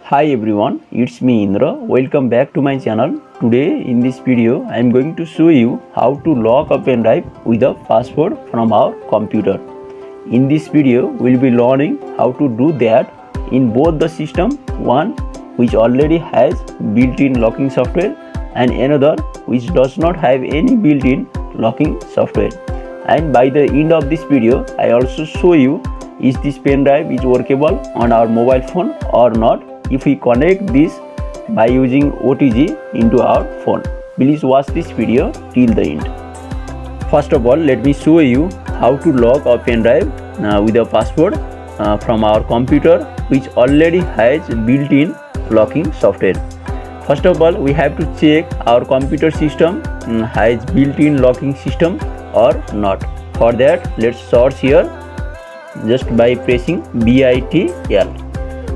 Hi everyone, it's me Indra. Welcome back to my channel. Today in this video I am going to show you how to lock a pen drive with a password from our computer. In this video we'll be learning how to do that in both the system, one which already has built-in locking software and another which does not have any built-in locking software. And by the end of this video I also show you is this pen drive is workable on our mobile phone or not if we connect this by using OTG into our phone. Please watch this video till the end. First of all, let me show you how to lock a pen drive with a password from our computer which already has built-in locking software. First of all, we have to check our computer system has built-in locking system or not. For that, let's search here just by pressing BITL.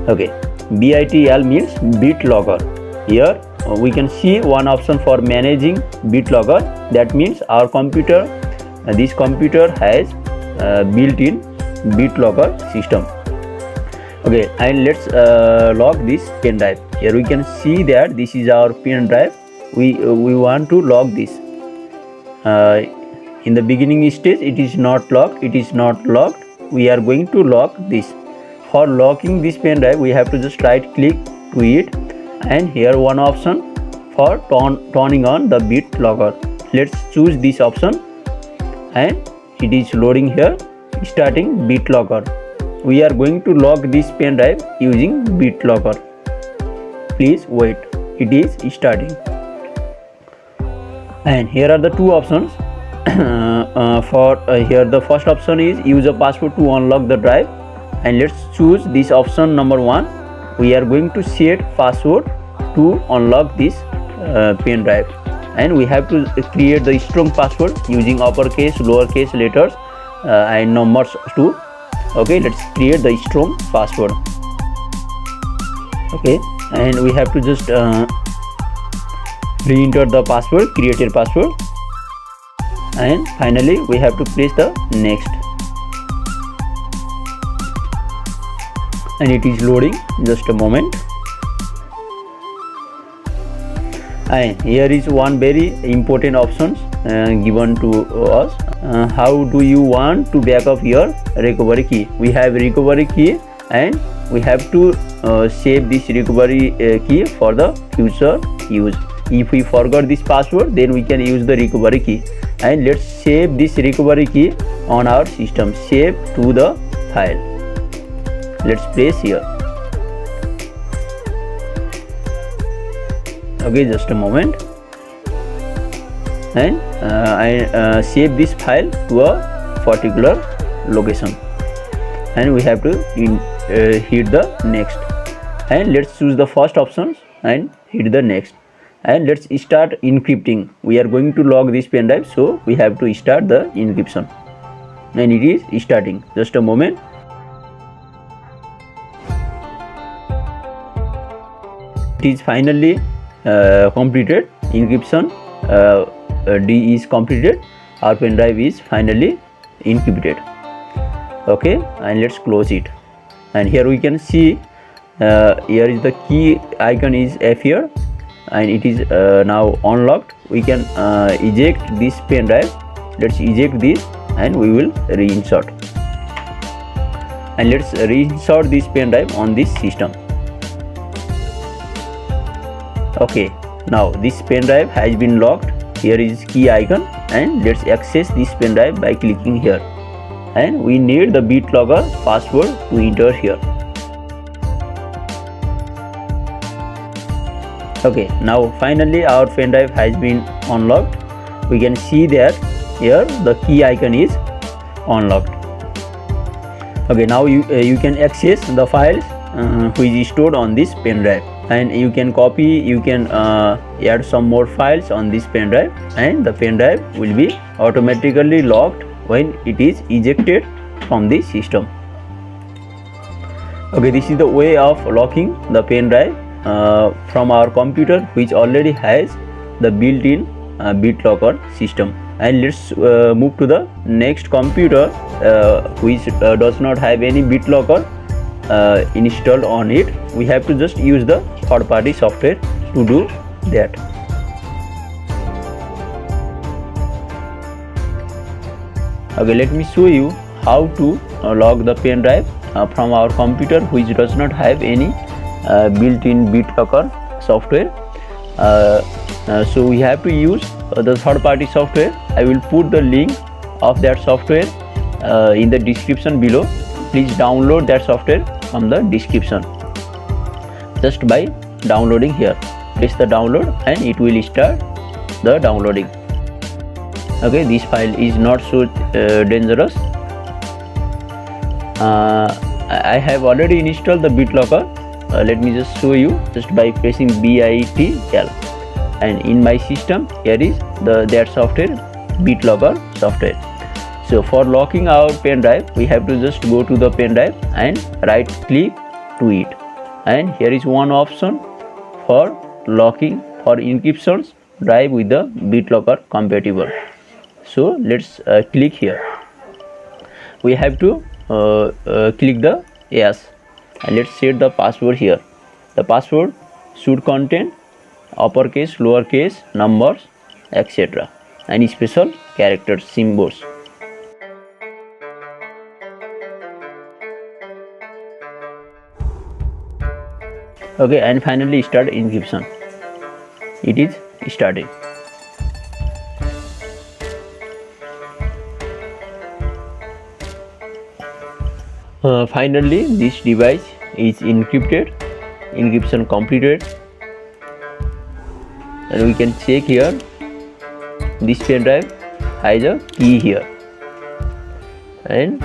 Okay, BITL means BitLocker. Here we can see one option for managing BitLocker. That means our computer, this computer has built-in BitLocker system. Okay, and let's lock this pen drive. Here we can see that this is our pen drive. We want to lock this. In the beginning stage, it is not locked. It is not locked. We are going to lock this. For locking this pen drive, we have to just right click to it, and here one option for turning on the BitLocker. Let's choose this option, and it is loading here, starting BitLocker. We are going to lock this pen drive using BitLocker. Please wait, it is starting. And here are the two options. Here the first option is use a password to unlock the drive, and let's choose this option number 1. We are going to set password to unlock this pen drive, and we have to create the strong password using uppercase, lowercase letters and numbers too. Okay, let's create the strong password. Okay, and we have to just re-enter the password, created password, and finally we have to press the next, and it is loading. Just a moment. And here is one very important option given to us. How do you want to back up your recovery key? We have recovery key, and we have to save this recovery key for the future use. If we forgot this password, then we can use the recovery key, and let's save this recovery key on our system. Save to the file. Let's press here. Okay, just a moment, and I save this file to a particular location, and we have to hit the next, and let's choose the first option and hit the next, and let's start encrypting. We are going to lock this pen drive, so we have to start the encryption, and it is starting. Just a moment. It is finally completed. Encryption D is completed. Our pen drive is finally encrypted. Okay, and let's close it. And here we can see here is the key icon is appear, and it is now unlocked. We can eject this pen drive. Let's eject this, and we will reinsert. And let's reinsert this pen drive on this system. Okay, now this pen drive has been locked. Here is key icon, and let's access this pen drive by clicking here, and we need the BitLocker password to enter here. Okay, now finally our pen drive has been unlocked. We can see that here the key icon is unlocked. Okay, now you can access the files which is stored on this pen drive, and you can copy, you can add some more files on this pen drive, and the pen drive will be automatically locked when it is ejected from the system. Okay, this is the way of locking the pen drive from our computer which already has the built-in BitLocker system. And let's move to the next computer which does not have any BitLocker. installed on it. We have to just use the third party software to do that. Okay, let me show you how to lock the pen drive from our computer which does not have any built-in BitLocker software. So we have to use the third party software. I will put the link of that software in the description below. Please download that software from the description just by downloading here. Press the download and it will start the downloading. Okay, this file is not so dangerous. I have already installed the BitLocker. Let me just show you just by pressing BITL, and in my system here is that software, BitLocker software. So for locking our pen drive, we have to just go to the pen drive and right click to it, and here is one option for locking for encryptions drive with the BitLocker compatible. So let's click here. We have to click the yes, and let's set the password here. The password should contain uppercase, lowercase, numbers, etc. and special characters, symbols. Okay, and finally start encryption. It is starting. Finally this device is encrypted, encryption completed, and we can check here. This pen drive has a key here, and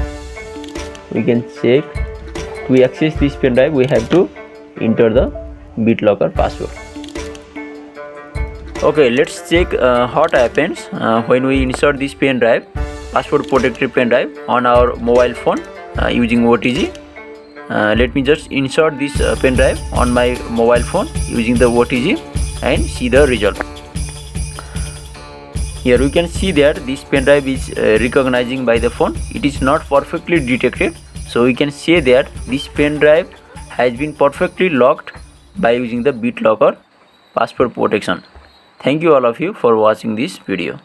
we can check. To access this pen drive, we have to enter the BitLocker password. Okay, let's check what happens when we insert this pen drive, password protected pen drive, on our mobile phone using OTG. Let me just insert this pen drive on my mobile phone using the OTG and see the result. Here we can see that this pen drive is recognizing by the phone. It is not perfectly detected, so we can say that this pen drive has been perfectly locked by using the BitLocker password protection. Thank you all of you for watching this video.